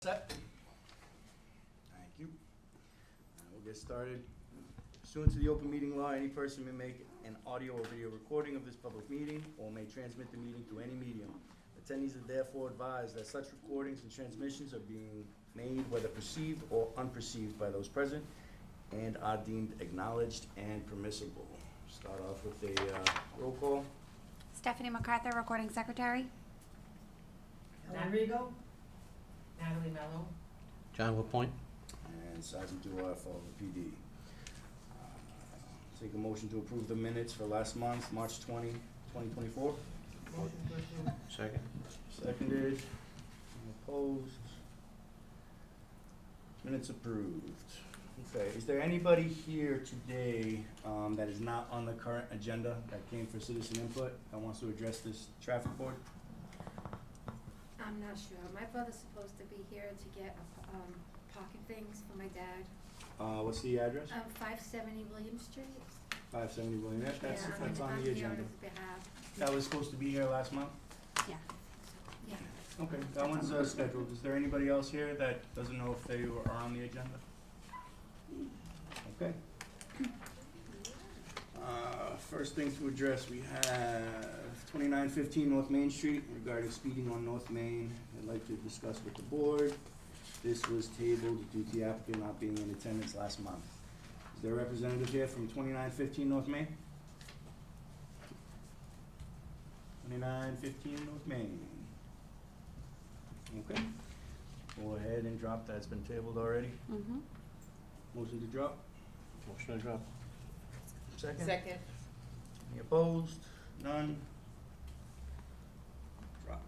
Set. Thank you. We'll get started. Pursuant to the open meeting law, any person may make an audio or video recording of this public meeting or may transmit the meeting through any medium. Attendees are therefore advised that such recordings and transmissions are being made whether perceived or unperceived by those present and are deemed acknowledged and permissible. Start off with a roll call. Stephanie MacArthur, recording secretary. Ellen Rigo. Natalie Mello. John Lapointe. And Saji Dewar for the PD. Take a motion to approve the minutes for last month, March 20, 2024. Motion to approve. Second. Seconded. Any opposed? Minutes approved. Okay, is there anybody here today that is not on the current agenda that came for citizen input that wants to address this traffic board? I'm not sure. My brother's supposed to be here to get pocket things for my dad. What's the address? 570 William Street. 570 William. That's Yeah, on I'm the here on agenda. his behalf. That was supposed to be here last month? Yeah. Yeah. Okay, that one's scheduled. Is there anybody else here that doesn't know if they are on the agenda? Okay. First thing to address, we have 2915 North Main Street regarding speeding on North Main. I'd like to discuss with the board. This was tabled due to the applicant not being in attendance last month. Is there a representative here from 2915 North Main? 2915 North Main. Okay. Go ahead and drop that. It's been tabled already. Mm-hmm. Motion to drop. Motion to drop. Second. Second. Any opposed? None? Dropped.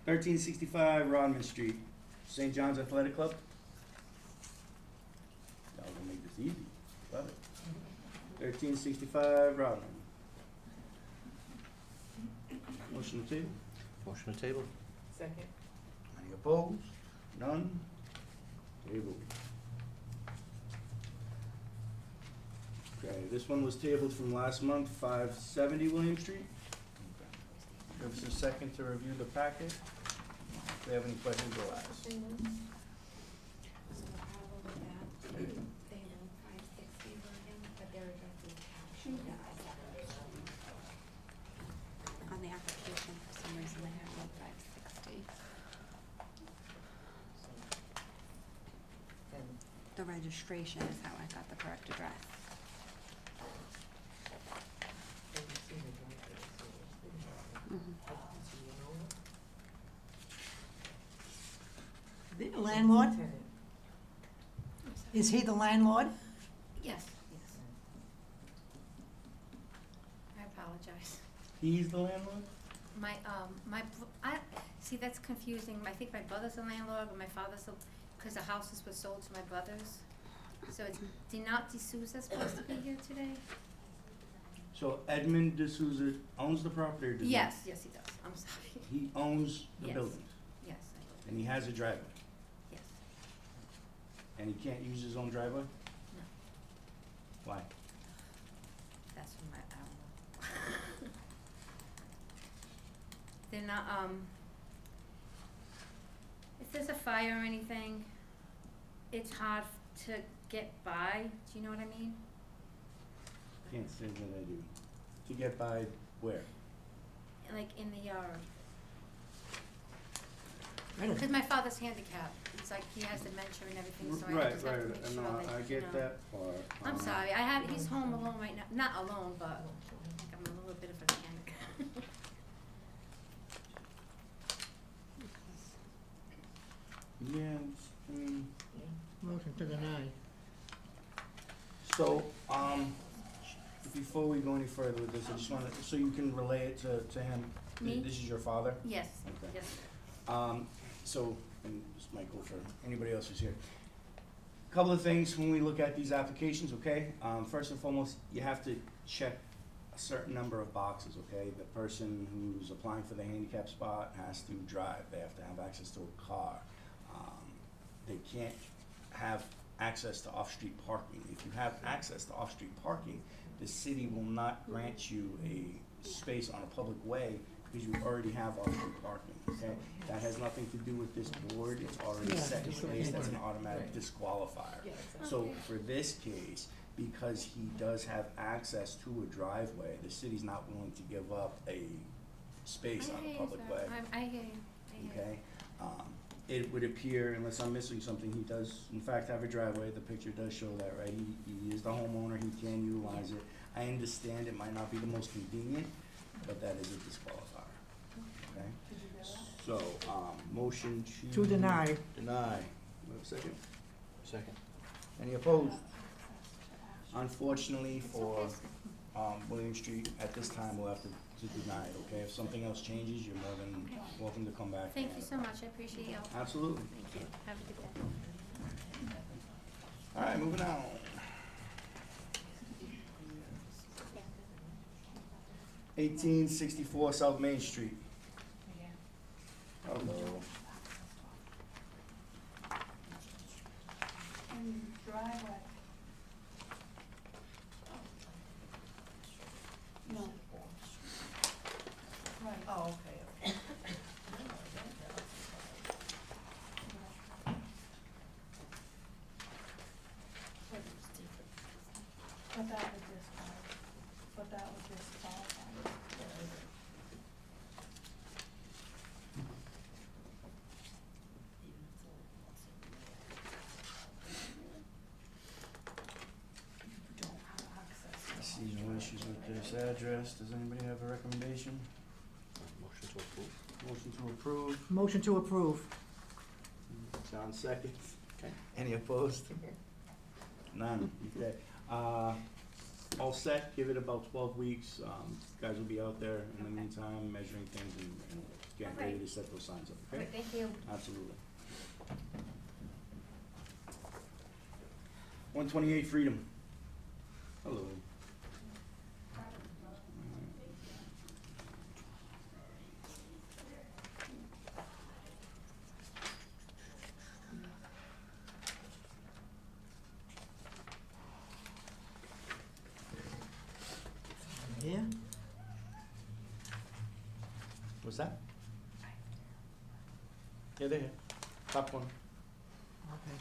1365 Rodman Street, St. John's Athletic Club. Y'all gonna make this easy. Love it. 1365 Rodman. Motion to table. Motion to table. Second. Any opposed? None? Tabled. Okay, this one was tabled from last month, 570 William Street. Give us a second to review the packet. If they have any questions, we'll ask. So the problem with that, they know 560 William, but their address is captioned as On the application, for some reason, they have like 560. And The registration is how I got the correct address. then you see the driveway, so it's pretty Mm-hmm. The landlord? Tenant. Is he the landlord? Yes, yes. I apologize. He's the landlord? See, that's confusing. I think my brother's the landlord, but my father's because the houses were sold to my brothers. So it's Dinant D'Souza supposed to be here today? So Edmund D'Souza owns the property or does he? Yes, yes, he does. I'm sorry. He owns the Yes. buildings Yes, I do. and he has a driveway Yes. and he can't use his own driveway? No, Why? that's from I don't know. They're not, if there's a fire or anything, it's hard to get by. Do you know what I mean? Can't say that I do. To get by where? Like in the yard. I don't, Because my father's handicapped. It's like he has dementia and everything, so I Right, just have to right, make sure no, that, I you get know. that part. I'm sorry, he's home alone right now, not alone, but like I'm a little bit of a panic. Yeah, I mean, motion to deny. so, before we go any further with this, I just wanna, so you can relay it to him. Me? This is your father? Yes, Okay. yes. So, and this might go for anybody else who's here. Couple of things when we look at these applications, okay? First and foremost, you have to check a certain number of boxes, okay? The person who's applying for the handicap spot has to drive, they have to have access to a car. They can't have access to off-street parking. If you have access to off-street parking, the city will not grant you a space on a public way because you already have off-street parking, okay? That has nothing to do with this board, it's already Yeah, set in just place, like- that's an automatic Right. disqualifier. Yeah, exactly. So Okay. for this case, because he does have access to a driveway, the city's not willing to give up a space I on hear a you, public sir. way, I hear you, I hear you. okay? It would appear, unless I'm missing something, he does in fact have a driveway, the picture does show that, right? He is the homeowner, he can utilize it. I understand it might not be the most convenient, but that is a disqualifier, okay? So, motion To deny. Deny. We have a second? Second. Any opposed? Unfortunately It's for, okay, sir. William Street, at this time, we'll have to deny it, okay? If something else changes, you're more than Okay. welcome to come back. Thank you so much, I appreciate your help. Absolutely. Thank you, have a good day. All right, moving on. 1864 South Main Street. Hello. Driveway. No. Right. Oh, okay. But that would disqualify. Don't have access. I see no issues with this address. Does anybody have a recommendation? Motion to approve. Motion to approve. Motion to approve. John seconds. Okay. Any opposed? None, okay. All set, give it about 12 weeks. Guys will be out there in the meantime, measuring things and getting ready to set those signs up, okay? Thank you. Absolutely. 128 Freedom. Hello. Yeah? What's that? Yeah, they're here. Top one. Okay.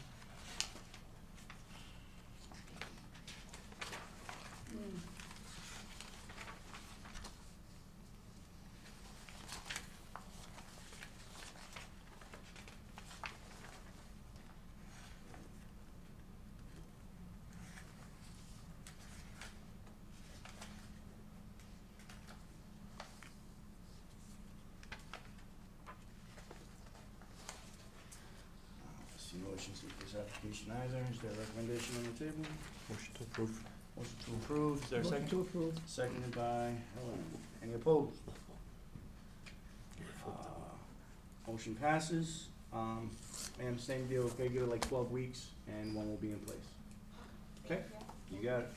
See no issues with this application either. Is there a recommendation on the table? Motion to approve. Motion to approve. Is there a Motion second? to approve. Seconded by Helen. Any opposed? Motion passes. Ma'am, same deal, okay, give it like 12 weeks and one will be in place. Okay, you got it.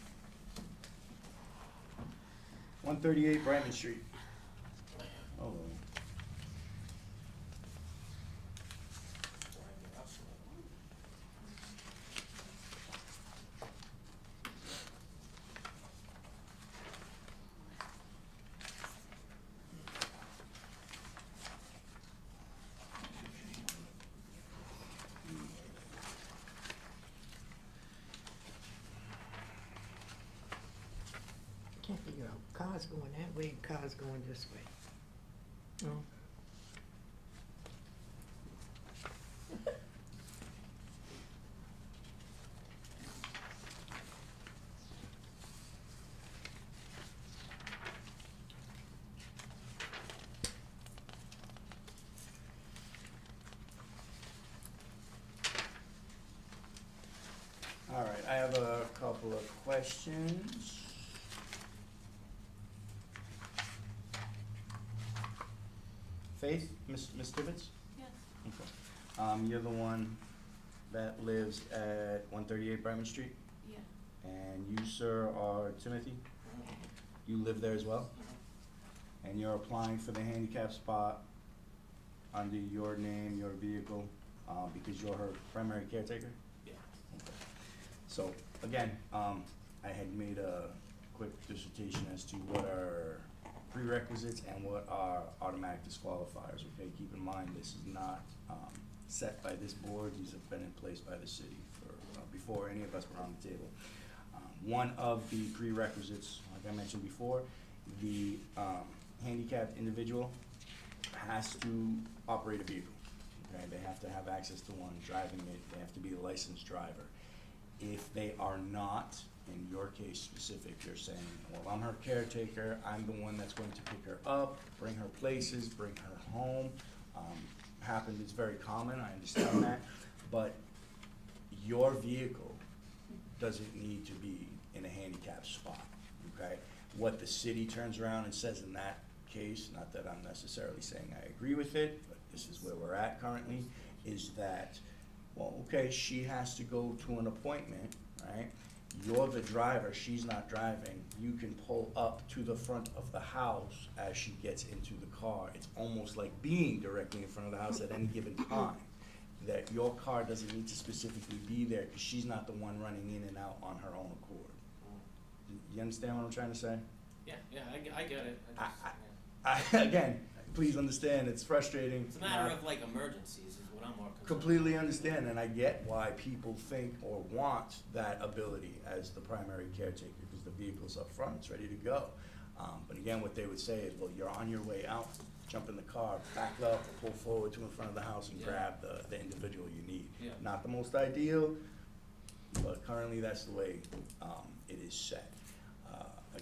138 Brightman Street. Oh. Can't figure out, cars going that way and cars going this way. Oh. All right, I have a couple of questions. Faith, Miss Tibbetts? Yes. Okay. You're the one that lives at 138 Brightman Street? Yeah. And you, sir, are Timothy? You live there as well? And you're applying for the handicap spot under your name, your vehicle, because you're her primary caretaker? Yeah. Okay. So, again, I had made a quick dissertation as to what our prerequisites and what are automatic disqualifiers, okay? Keep in mind, this is not, set by this board, these have been in place by the city for, before any of us were on the table. One of the prerequisites, like I mentioned before, the, handicapped individual has to operate a vehicle, okay? They have to have access to one, driving it, they have to be a licensed driver. If they are not, in your case specific, you're saying, well, I'm her caretaker, I'm the one that's going to pick her up, bring her places, bring her home. Happened, it's very common, I understand that, but your vehicle doesn't need to be in a handicapped spot, okay? What the city turns around and says in that case, not that I'm necessarily saying I agree with it, but this is where we're at currently, is that, well, okay, she has to go to an appointment, right? You're the driver, she's not driving, you can pull up to the front of the house as she gets into the car. It's almost like being directly in front of the house at any given time. That your car doesn't need to specifically be there, because she's not the one running in and out on her own accord. You understand what I'm trying to say? Yeah, I get it. Again, please understand, it's frustrating. It's a matter of like emergencies is what I'm more concerned. Completely understand, and I get why people think or want that ability as the primary caretaker, because the vehicle's up front, it's ready to go. But again, what they would say is, well, you're on your way out, jump in the car, back up, pull forward to in front of the house and Yeah. grab the individual you need. Yeah. Not the most ideal, but currently that's the way it is set.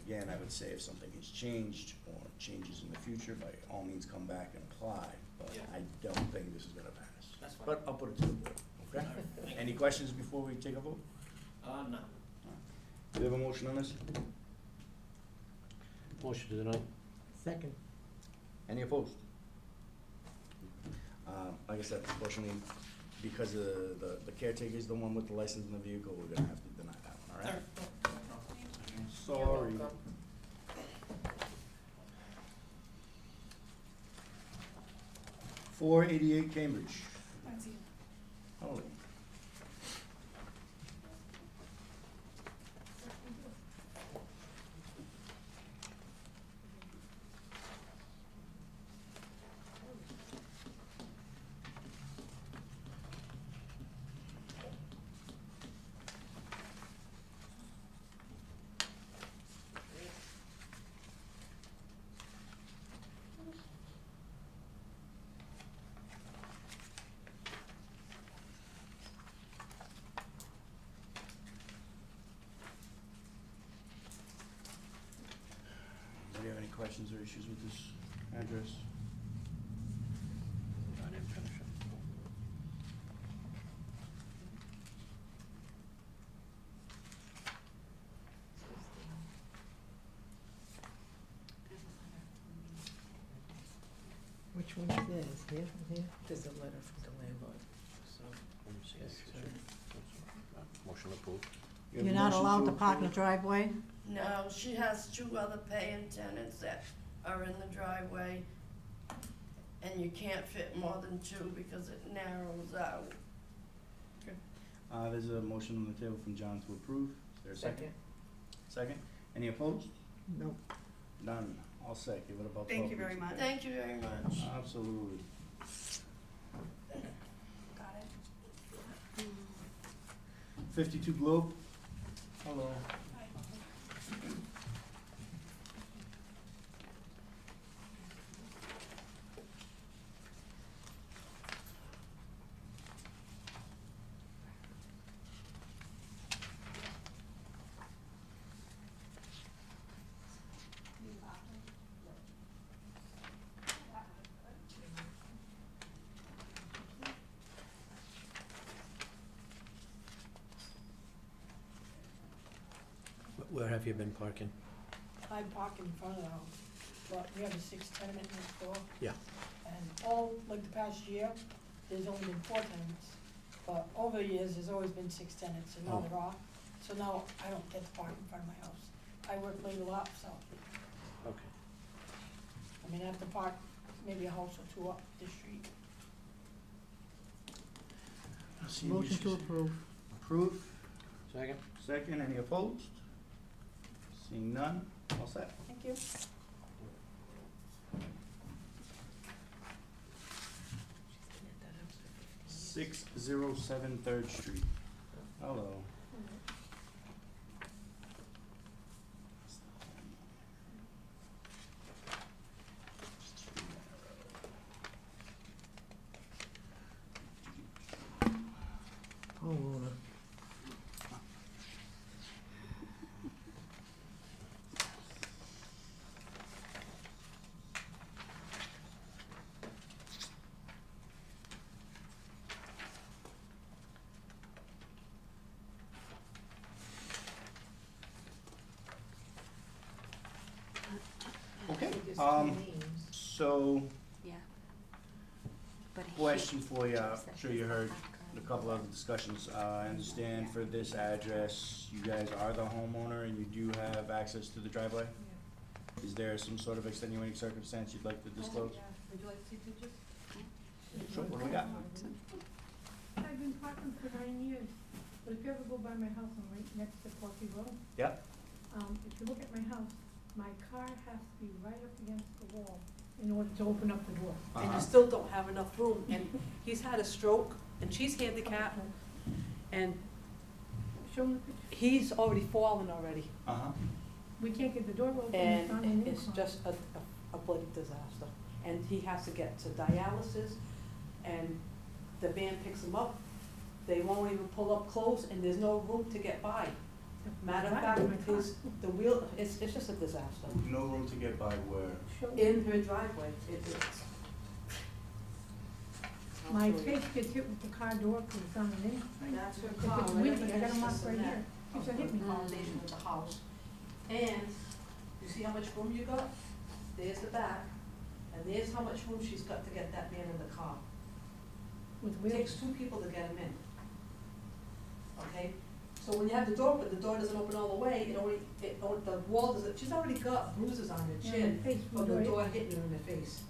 Again, I would say if something has changed or changes in the future, by all means come back and apply, but Yeah. I don't think this is gonna pass. That's fine. But I'll put it to the board, okay? All right, thank Any you. questions before we take a vote? No. Do you have a motion on this? Motion to deny. Second. Any opposed? Like I said, unfortunately, because the caretaker is the one with the license in the vehicle, we're gonna have to deny that one, all right? Sorry. You're welcome. 488 Cambridge. Holy. Do you have any questions or issues with this address? I didn't finish it. Which one is this? Here, here? There's a letter from the landlord, so. Let me see. Yes, sir. Motion approved. You have You're a not motion allowed to park in the approve? driveway? No, she has two other paying tenants that are in the driveway, and you can't fit more than two because it narrows out. There's a motion on the table from John to approve. Is there a second? Second? Any opposed? Nope. None. All set. Give it about 12 Thank you very weeks, much. okay? Thank you very much. Absolutely. Got it. 52 Globe. Hello. Where have you been parking? I park in front of the house, but we have a 6 tenement next door. Yeah. And all, like the past year, there's only been 4 tenants. But over the years, there's always been 6 tenants, and now Oh. there are. So now I don't get to park in front of my house. I work late a lot, so, Okay. I mean, I have to park maybe a house or 2 up the street. See Motion to issues. approve. Approve. Second? Second. Any opposed? Seeing none. All set. Thank you. 607 3rd Street. Hello. Homeowner. Okay, Just um, two names. so, Yeah. But he- question for you, I'm said sure you he's heard back a on. couple other discussions. I understand for this address, you guys are the homeowner and you do have access to the driveway? Is there some sort of extenuating circumstance you'd like to disclose? Would you like to see pictures? Sure, what do we got? I've been parking for 9 years, but if you ever go by my house, I'm right next to Porky Road. Yep. If you look at my house, my car has to be right up against the wall in order to open up the door. And Uh-huh. you still don't have enough room, and he's had a stroke, and she's handicapped, and Show me the picture. he's already fallen already. Uh-huh. We can't get the door open. it's not in And the it's car. just a bloody disaster. And he has to get to dialysis, and the van picks him up. They won't even pull up close, and there's no room to get by. Matter of Right, fact, my car. the wheel, it's just a disaster. No room to get by where? Show- In her driveway, it's. My face gets hit with the car door because it's on an incline. That's her If car, it's right windy, up I got against them the off right here. cement Keeps on hitting me. foundation of the house. And you see how much room you got? There's the back, and there's how much room she's got to get that man in the car. With It wheels. takes 2 people to get him in. Okay? So when you have the door open, the door doesn't open all the way, the wall doesn't, she's already got bruises on her Yeah, chin face from the door. door hitting her in the face.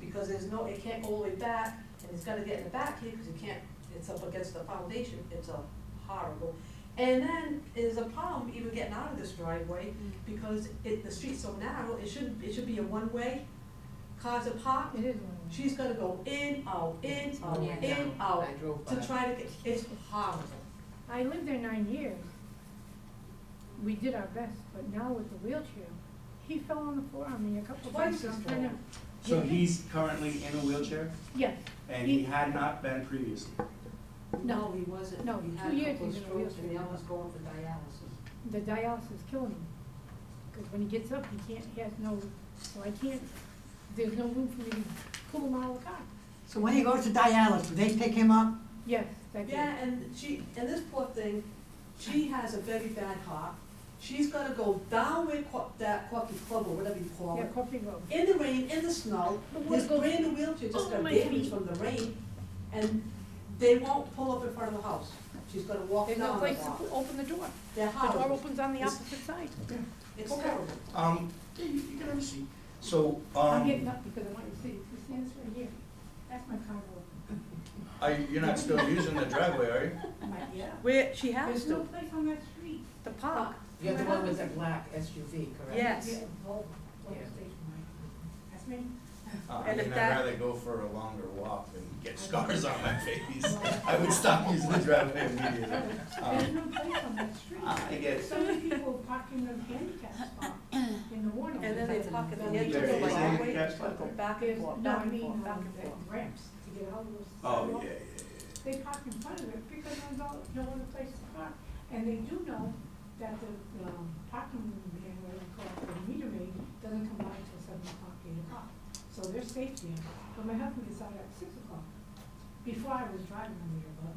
Because there's no, it can't go all the way back, and it's gotta get in the back here, because you can't, it's up against the foundation, it's a horrible. And then there's a problem even getting out of this driveway, because the street's so narrow, it should be a one-way. Cars are parked, It is one. she's gotta go in, out, in, out, Yeah. in, out, I drove by. to try to get, it's horrible. I lived there 9 years. We did our best, but now with the wheelchair, he fell on the floor on me a couple of Twice times. I'm he's trying to. fallen. So he's currently in a wheelchair Yes, and he had not been previously? No, he wasn't. No, He 2 had a years couple of he's in a strokes, and he wheelchair. almost going for dialysis. the dialysis killing him. Because when he gets up, he has no, so I can't, there's no room for me to pull him out of the car. So when he goes to dialysis, do they pick him up? Yes, that Yeah, and and this poor thing, she has a very bad heart. She's gotta go down with that Corky Club or whatever you call Yeah, it, Coffee Road. in the rain, in the snow. The His water goes brand new wheelchair just over got my damaged feet. from the rain, and they won't pull up in front of the house. She's gonna walk There's no down the place to block. open the door. They're The door horrible. opens on the It's- opposite side. It's Okay. terrible. Yeah, you can have a seat. So, I'm getting up because I want you to see, you see this right here? That's my car door. you're not still using the driveway, are you? Yeah. Where, she has There's no to, place on that street. the park. You're the one with the black SUV, correct? Yes. Yeah, Volvo, Yeah. station, right? That's me. I And mean, if I'd that- rather go for a longer walk than get scars on my face. I would stop using the driveway immediately. There's no place on that street. I get it. So many people parking in handicap spot in the morning. And then they park at the Then edge There of the is a driveway, handicap just gotta go spot back There's, and forth, no, back I and mean, forth, back and the forth. ramps to get out of those Oh, sidewalks. yeah. They park in front of it because there's no other place to park. And they do know that the, parking ban, whatever you call it, the meter maid, doesn't come by till 7 o'clock, 8 o'clock. So there's safety in it. But my husband gets out at 6 o'clock. Before I was driving the meter, but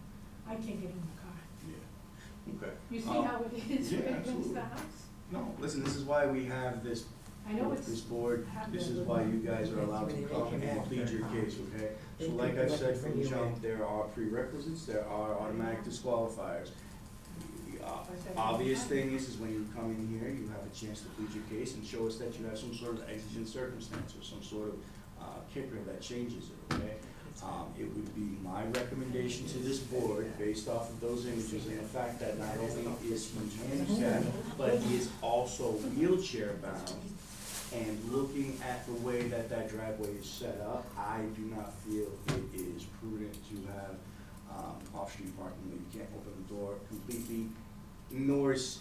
I can't get in the car. Yeah, okay. You see how it is yeah, right against absolutely. the house? No, listen, this is why we have this, I know it's. this board, this is why you guys are allowed to come and plead your case, okay? So like I said from the jump, there are prerequisites, there are automatic disqualifiers. The obvious thing is when you come in here, you have a chance to plead your case and show us that you have some sort of exigent circumstance or some sort of kicker that changes it, okay? It would be my recommendation to this board, based off of those images and the fact that not only is he handicapped, but he is also wheelchair bound. And looking at the way that that driveway is set up, I do not feel it is prudent to have off-street parking, where you can't open the door completely, nor is,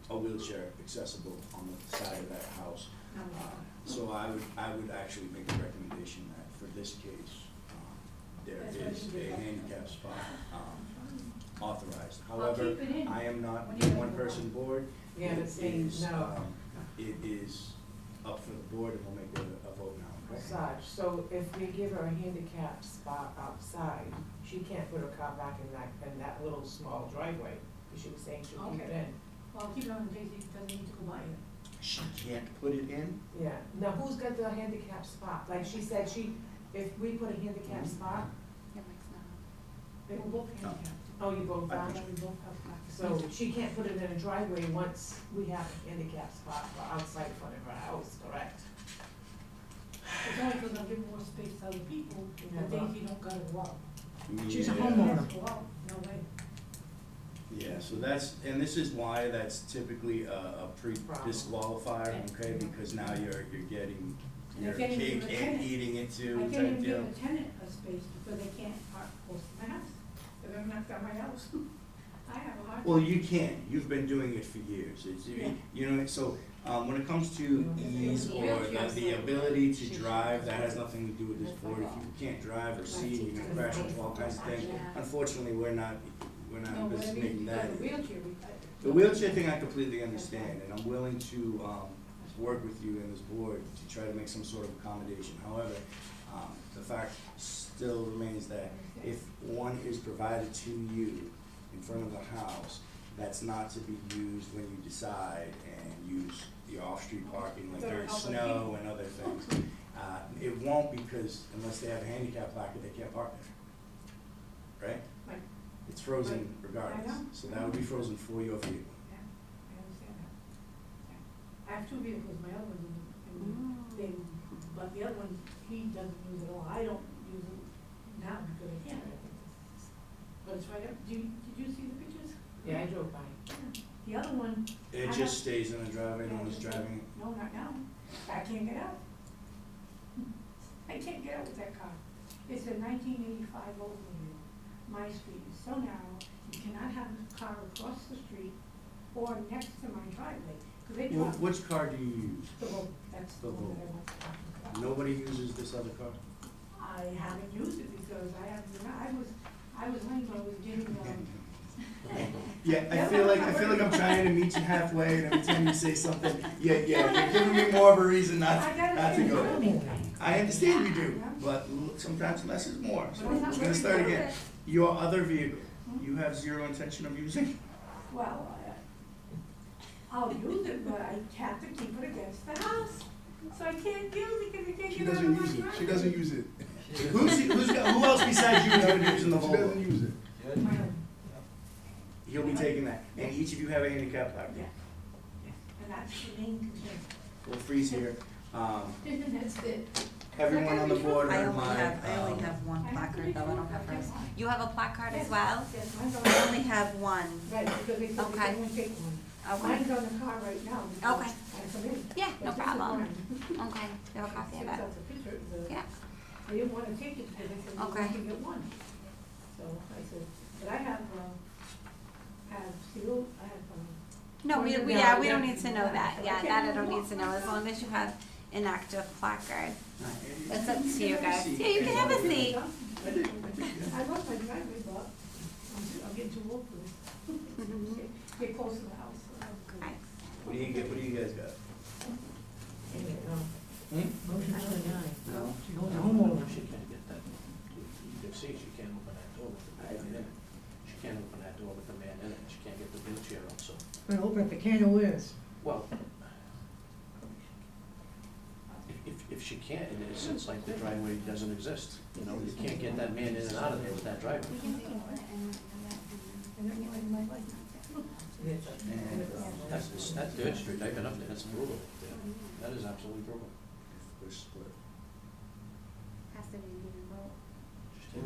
a wheelchair accessible on the side of that house. So I would actually make a recommendation that for this case, there That's what I is should a do. handicap spot, authorized. I'll However, keep it in. I am not When a you have one-person board. Yeah, but saying no. It is up for the board, and we'll make a vote now, okay? Massage, so if we give her a handicap spot outside, she can't put her car back in that little small driveway, because she was saying she'll keep it Okay. in. Well, I'll keep it on the case, it doesn't need to go by it. She can't put it in? Yeah, now who's got the handicap spot? Like she said, if we put a handicap spot, Yeah, Mike's not on. They were both handicapped. oh, you both I got put it? We both have practice. So she can't put it in a driveway once we have a handicap spot for outside front of her house, correct? It's only because I'll give more space to other people, Yeah, but but- Daisy don't gotta go out. She's a Yeah. homeowner. Let's go out, no way. Yeah, so and this is why that's typically a pre-disqualifier, okay, because now you're getting And your I can't even cake give a and tenant. eating it too, I can't type even deal. give a tenant a space because they can't park close to my house. They're gonna knock down my house. I have a hard. Well, you can, you've been doing it for years, it's, Yeah. you know, so, when it comes to ease or the ability to drive, that has nothing to do with this board. If you can't drive or see, and you're gonna crash into all kinds of things, unfortunately, we're not No, in business whatever you making do, that. the wheelchair, The wheelchair thing I completely understand, and I'm willing to, work with you and this board to try to make some sort of accommodation. However, the fact still remains that if one is provided to you in front of the house, that's not to be used when you decide and use the off-street parking, like during snow and other things. It won't, because unless they have a handicap placard, they can't park there, right? Right. It's frozen Right. regardless, I know. so that would be frozen for your vehicle. Yeah, I understand that. Yeah. I have two vehicles, my other one's but the other one, he doesn't use it all, I don't use it now because I can't. But it's right up, did you see the pictures? Yeah, I drove by. The other one, It I just stays in the driveway, no one's driving it. no, not now, I can't get out. I can't get out with that car. It's a 1985 Oldsmobile. My street is so narrow, you cannot have a car across the street or next to my driveway, because they drive. Which car do you use? The Volvo, that's the The one that Volvo. I want to talk about. Nobody uses this other car? I haven't used it because I was lame, I was getting, Yeah, I feel like I'm trying to meet you halfway, and every time you say something, you're giving me more of a reason not to go. I understand you do, but sometimes less is more, so we're gonna start again. Your other vehicle, you have zero intention of using? well, I'll use it, but I have to keep it against the house. So I can't use it because I can't She get out of doesn't my use it, driveway. she doesn't use it. Who else besides you is gonna be using the She doesn't Volvo? use it. My husband, He'll be taking that, and each of you have a handicap placard. yeah, yes, and that's the main concern. We'll freeze here. And that's it. Everyone on the board I heard only my, have one I have to placard be though, I don't sure have that hers. they're on. You have a placard as Yes, well? Yes, mine's on. I only have one. Right, because they said they Okay. won't take one. Okay. Mine's on the car right now. because Okay. I come in. Yeah, But no this is problem. mine. Okay, you have a copy of Sends it? out the picture, Yeah. They didn't wanna take it because they said you Okay. can get one. So I said, but I have steel, I have, No, we Yeah, don't yeah. need to know that, yeah, that I don't need to know, as long as you have an active placard. It's up to you guys. Yeah, you can have a seat. I lost my driveway, but I'm getting too old for this. Get close to the house. Okay. What do you guys got? Motion 29. No? She goes to No, homeowner. she can't get that. You can see she can't open that door with the man in it. She can't open that door with the man in it, she can't get the wheelchair out, so, But open up the can of worms. well, if she can't, it's like the driveway doesn't exist, you know, you can't get that man in and out of there with that driveway. That's Third Street, I've been up there, that's brutal, that is absolutely brutal. We're split. Has to be even vote.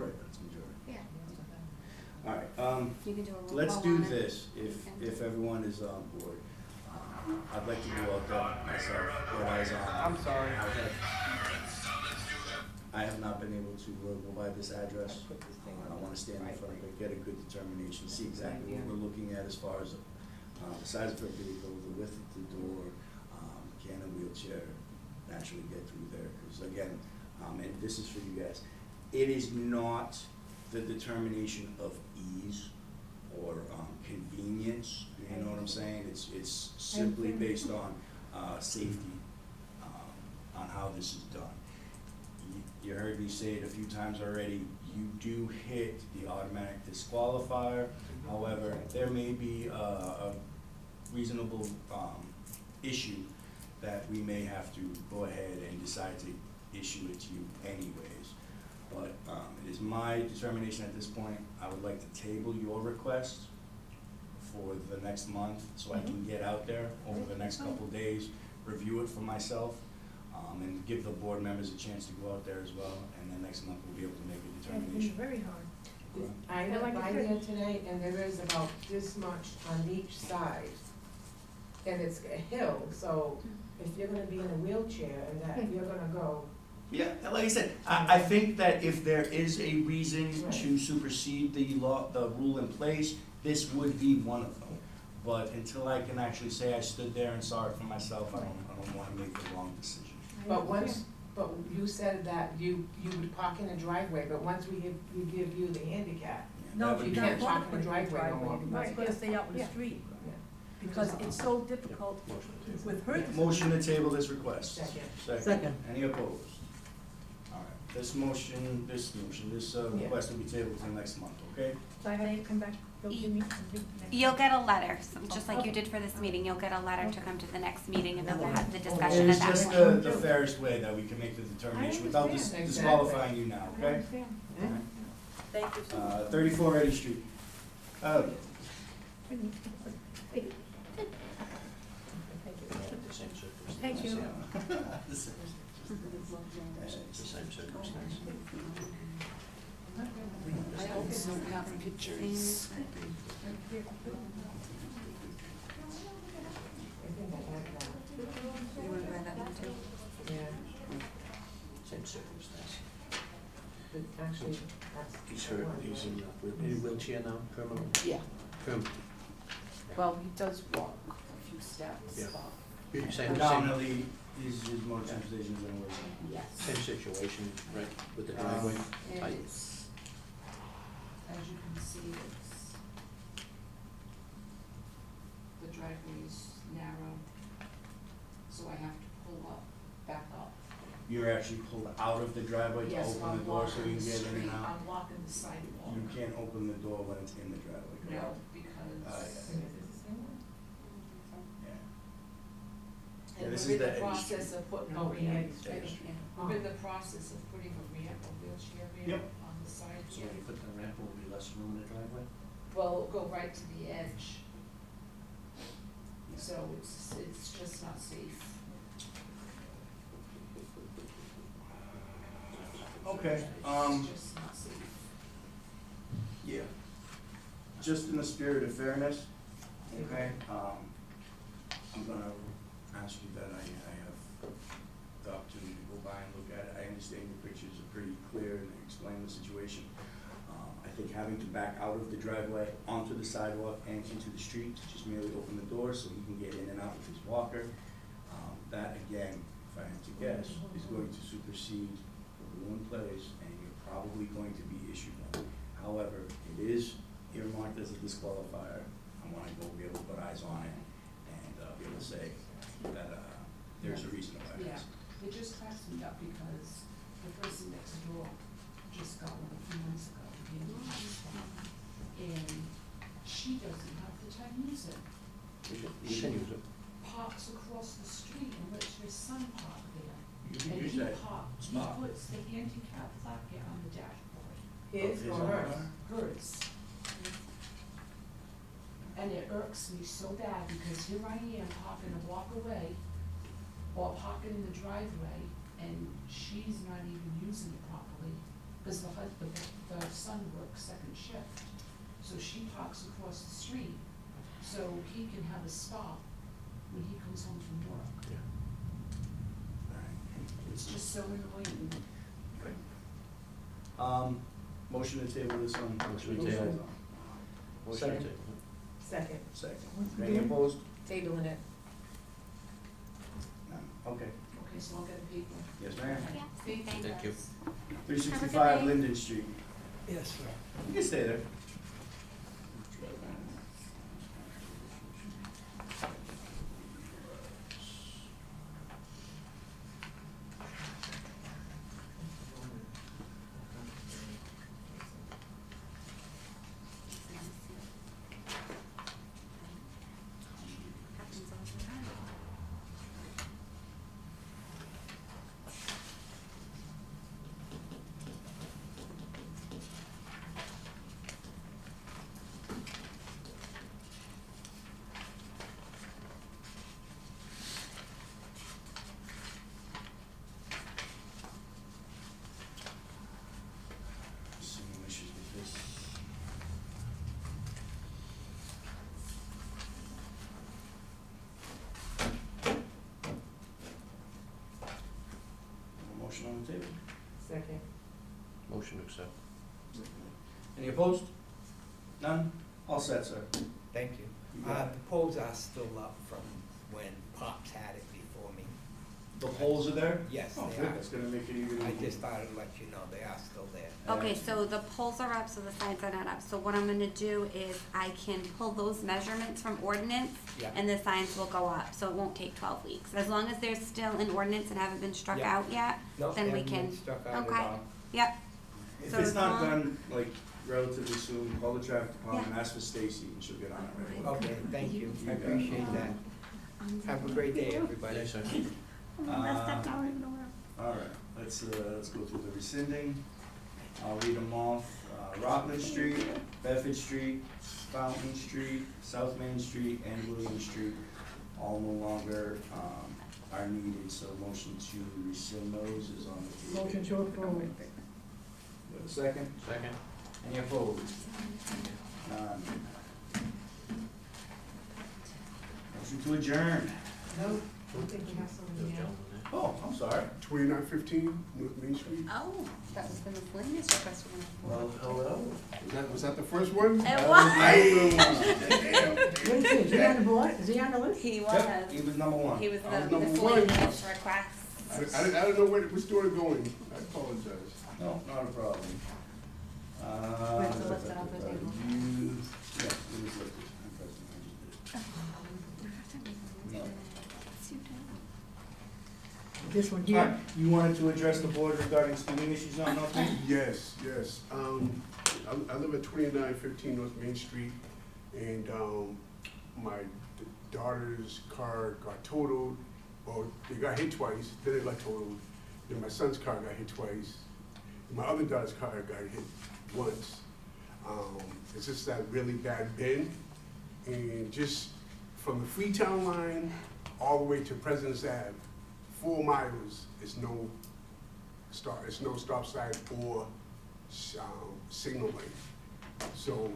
Right, that's majority. Yeah. Alright, You can do a roll call let's do on it. this, if everyone is on board. I'd like to go out there myself, get eyes on. I'm sorry. I have not been able to go by this address. I wanna stand in front of it, get a good determination, see exactly what we're looking at as far as, the size of her vehicle, the width of the door, can a wheelchair naturally get through there? Cause again, and this is for you guys, it is not the determination of ease or, convenience, you know what I'm saying? It's simply based on, safety, on how this is done. You heard me say it a few times already, you do hit the automatic disqualifier. However, there may be a reasonable issue that we may have to go ahead and decide to issue it to you anyways. But it is my determination at this point, I would like to table your request for the next month so I can get out there over the next couple of days, review it for myself, and give the board members a chance to go out there as well, and then next month we'll be able to make a It's determination. very hard. I went by there today and there is about this much on each side. And it's a hill, so if you're gonna be in a wheelchair and that you're gonna go, Yeah, and like I said, I think that if there is a reason to supersede the law, the rule in place, this would be one of them. But until I can actually say I stood there and saw it for myself, I don't wanna make the wrong decision. but you said that you would park in a driveway, but once we give you the handicap, Yeah, No, that would you be- can't park in the driveway no more. It's gonna stay out in the Yeah. street, Yeah. because it's so difficult Motion to table. with her. Motion to table this request. Second. Second. Any opposed? All right, this request will be tabled till next month, okay? So I have to come back, go to me. You'll get a letter, just like you did for this meeting, you'll get a letter to come to the next meeting and then we'll have the discussion at It's that just point. the fairest way that we can make the determination without understand. disqualifying you now, I okay? understand. Thank you so much. 34 Eddy Street. The same circumstance. Thank you. The same. It's the same circumstance. I also have pictures. I think I have that, You wanna grab that one too? yeah, Same circumstance. but actually, that's. He's hurt, he's in a wheelchair now, permanently? Yeah, Permanently. well, he does walk a few steps, Yeah. but Same Predominantly, his motor transportation is in a way. Same situation, right, with the driveway? I- it's, as you can see, it's, the driveway is narrow, so I have to pull up, back up. You're actually pulled out of the driveway to Yes, open I'm the door so blocking you the can get in street, and out? I'm blocking the sidewalk. You can't open the door when it's in the driveway, No, correct? because. Yeah. Yeah, And this we're is in the the Eddy process Street. of putting a Oh, yeah, ramp, Eddy Street. we're in the process of putting a ramp, a wheelchair Yep. ramp on the side So here. when you put the ramp, will be less room in the driveway? Well, it'll go right to the edge. So it's just not safe. Okay, It's just not safe. yeah. Just in the spirit of fairness, okay, I'm gonna ask you that I have the opportunity to go by and look at it. I understand your pictures are pretty clear and they explain the situation. I think having to back out of the driveway onto the sidewalk and into the street to just merely open the door so he can get in and out with his walker, that again, if I had to guess, is going to supersede the rule in place and you're probably going to be issued one. However, it is earmarked as a disqualifier. I wanna go be able to put eyes on it and be able to say that there's a reason why it Yeah, is. it just cracks me up because the person next door just got one a few months ago, and she doesn't have the time to use it. You can use it. Parks across the street and lets her son park there. You can And use he that he spot. puts the handicap placard on the dashboard, His His or own hers? car? hers. And it irks me so bad because here I am parking a block away or parking in the driveway and she's not even using it properly because the son works second shift. So she parks across the street so he can have a spot when he comes home from work. Yeah. Alright. It's just so annoying. Motion to table this on. Motion to table. Motion Second. to- Second, Second. Any opposed? tabling it. None. Okay. Okay, so I'll get a paper. Yes, ma'am. Yeah, Thank Thank you. 365 day. Linden Street. Yes, sir. You can stay there. Happens all the time. Some issues with this. Motion on the table. Second. Motion to accept. Any opposed? None? All set, sir. Thank you. You got it. The poles are still up from when Pops had it before me. The poles are there? Yes, Oh, they good, are. that's gonna make it even. I just thought I'd let you know they are still there. Okay, so the poles are up, so the signs are not up. So what I'm gonna do is I can pull those measurements from ordinance Yeah. and the signs will go up, so it won't take 12 weeks. As long as they're still in ordinance and haven't been struck Yeah. out yet, No, then they we haven't been can, struck out at okay. all. Yep, If So it's as not long- done, like, relatively soon, call the traffic department, ask for Stacy, and she'll get on it right away. Okay, thank you. I You got it. appreciate that. Have a great day, everybody. Yes, sir. All right, let's go through the rescinding. I'll read them off. Rockland Street, Bedford Street, Fountain Street, South Main Street, and William Street, all no longer, are needed, so motion to rescind those is on the table. Motion to approve. You have a second? Second. Any opposed? None. Motion to adjourn. No, I think we have There's something a here. gentleman there. Oh, I'm sorry. 2915 North Main Street. oh, that was the miscellaneous request we're gonna. Well, hello. Was that the first one? It That was. the What is he on the board? Is he on the list? He Yep, was. he was number one. He was I was the number one. miscellaneous request. I don't know which door to go in. I apologize. No, not a problem. We have to lift it off the table. Yeah, it was lifted. I'm pressing, I just did it. No. This one All here? right, you wanted to address the board regarding speeding issues on North Main? Yes, yes. I live at 2915 North Main Street, and my daughter's car got totaled. Well, they got hit twice, then it got totaled. Then my son's car got hit twice. My other daughter's car got hit once. It's just that really bad bend. And just from the Freetown line all the way to President's Ave, 4 miles is no stop sign or signal light. So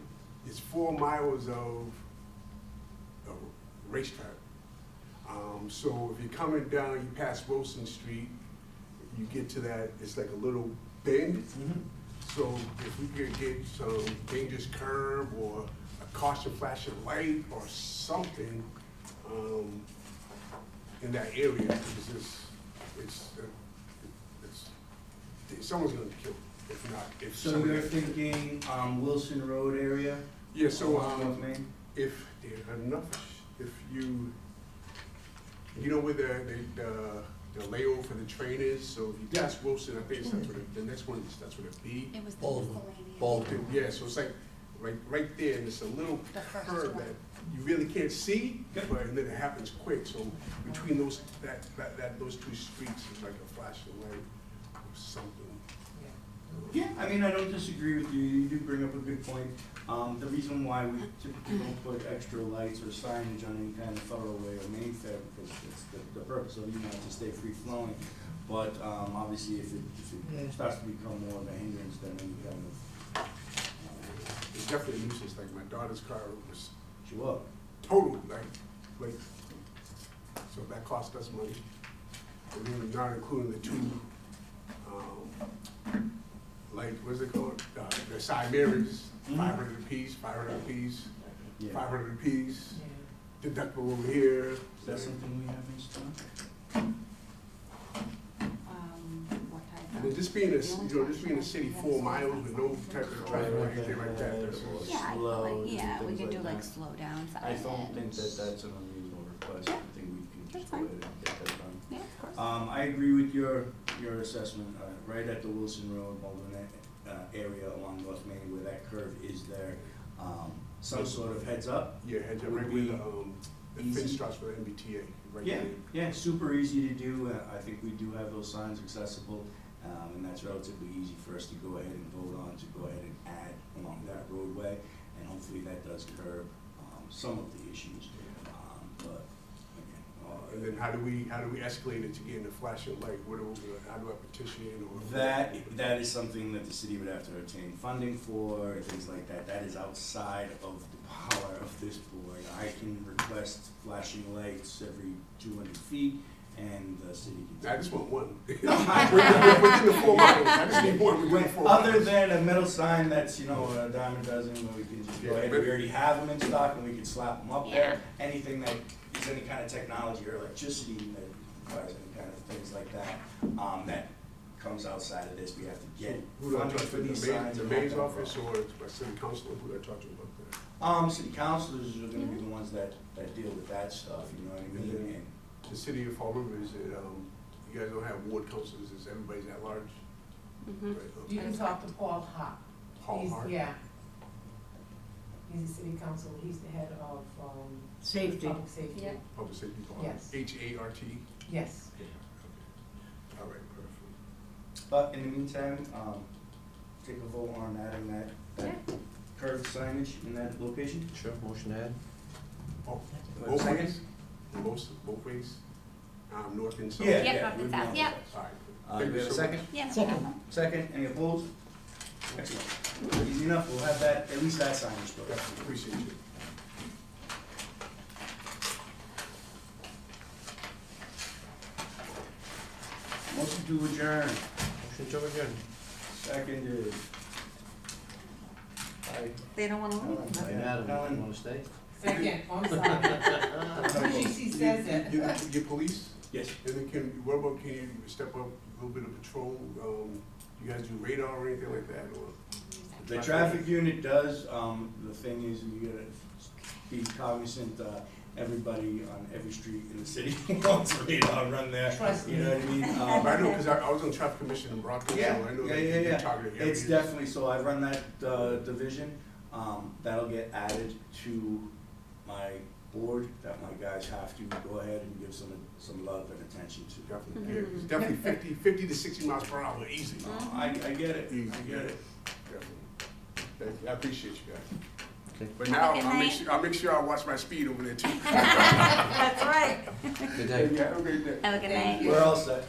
it's 4 miles of racetrack. So if you're coming down, you pass Wilson Street, you get to that, it's like a little bend. So if we could get some dangerous curb or a caution flashing light or something in that area, because someone's gonna be killed if not. If So somebody- you're thinking, Wilson Road area? Yeah, so along North Main? if there are enough, if you know where the layover for the train is, so if you pass Wilson, I think that's what the next one is, that's what it be. It was the Bolton. miscellaneous. Bolton, yeah, so it's like right there, and it's a little The first curve one. that you really can't see, but and then it happens quick, so between those those two streets is like a flashing light or something. Yeah, I mean, I don't disagree with you, you do bring up a good point. The reason why we typically don't put extra lights or signage on any kind of thoroughway or main fair, because it's the purpose of, to stay free flowing. But, obviously, if it starts to become more of a hindrance, then we kind of, It's definitely useless, like my daughter's car was chew up. totaled, like, so that cost us money. And then not including the two, like, what's it called? The side mirrors, Mhm. 500 apiece, 500 apiece, Yeah. 500 apiece, Yeah. deductible over here. Is that something we have in stock? What type And then just being a, just being a city 4 miles with no type of traffic or anything like that. Yeah, Slow, yeah, we things can do like like that. slow down signs. I don't think that that's an unreasonable request. I think we can That's just go fine. ahead and get that done. Yeah, of course. I agree with your assessment, right at the Wilson Road, Muldoon, area along North Main where that curve is there. Some sort of heads up. Yeah, heads up Would right where be the easy. fin starts for the MBTA, right Yeah, there. yeah, super easy to do. I think we do have those signs accessible, and that's relatively easy for us to go ahead and vote on, to go ahead and add along that roadway. And hopefully that does curb, some of the issues. But again, And then how do we escalate it to getting a flashing light? How do I petition or? that is something that the city would have to obtain funding for, things like that. That is outside of the power of this board. I can request flashing lights every 200 feet, and the city can. I just want one. Within the 4 miles, I just need one within the 4 miles. Other than a metal sign that's, a dime a dozen, where we can just go Yeah, ahead, but- we already have them in stock, and we can slap them up there. Yeah. Anything that is any kind of technology or electricity that requires any kind of things like that, that comes outside of this, we have to get Who do I funding talk for to, these the signs. the and mayor's have them office or my city council, who do I talk to about that? City councilors are gonna be the ones that deal with that stuff, you know what I mean? And The city of Fall River, is it, you guys don't have ward councilors, is everybody's at large? Mhm. Right, You can talk to Paul Hart. Paul He's- Hart? Yeah. He's the city council, he's the head of, Safety. public safety. Yeah. Public safety Paul? Yes. H-A-R-T? Yes. Okay. All right, perfect. But in the meantime, take a vote on adding that curved signage in that location. Sure, motion to add. Oh, Do I have a both second? ways? Both ways? North and south? Yeah, Yep, yeah. up and we'd south, want yep. that. All right. Do Thank we you have a so much. second? Yeah. Second. Second, any opposed? Excellent. Easy enough, we'll have that, at least that signage put up. Yeah, appreciate you. Motion to adjourn, Motion to adjourn. seconded. Aye. They don't wanna leave. Hey, Adam, Helen. you wanna stay? Second, I'm sorry. She says it. You police? Yes. And then can you step up a little bit of patrol? You guys do radar or anything like that, or? The traffic unit does, the thing is, you gotta be cognizant, everybody on every street in the city wants a radar run there. Trust You know what I mean? I know, because I was on traffic commission in Brockton, so Yeah, I know yeah, that yeah, they yeah. target It's areas. definitely, so I run that, division, that'll get added to my board, that my guys have to go ahead and give some love and attention to. Definitely, yeah, it's definitely 50 to 60 miles per hour, easy. I get it, Easy, I get it. Definitely. Thank you, I appreciate you guys. Okay. But Have a now, good night. I'll make sure I watch my speed over there too. That's right. Good day. Yeah, have a great day. Have a good Thank night. you. We're all set.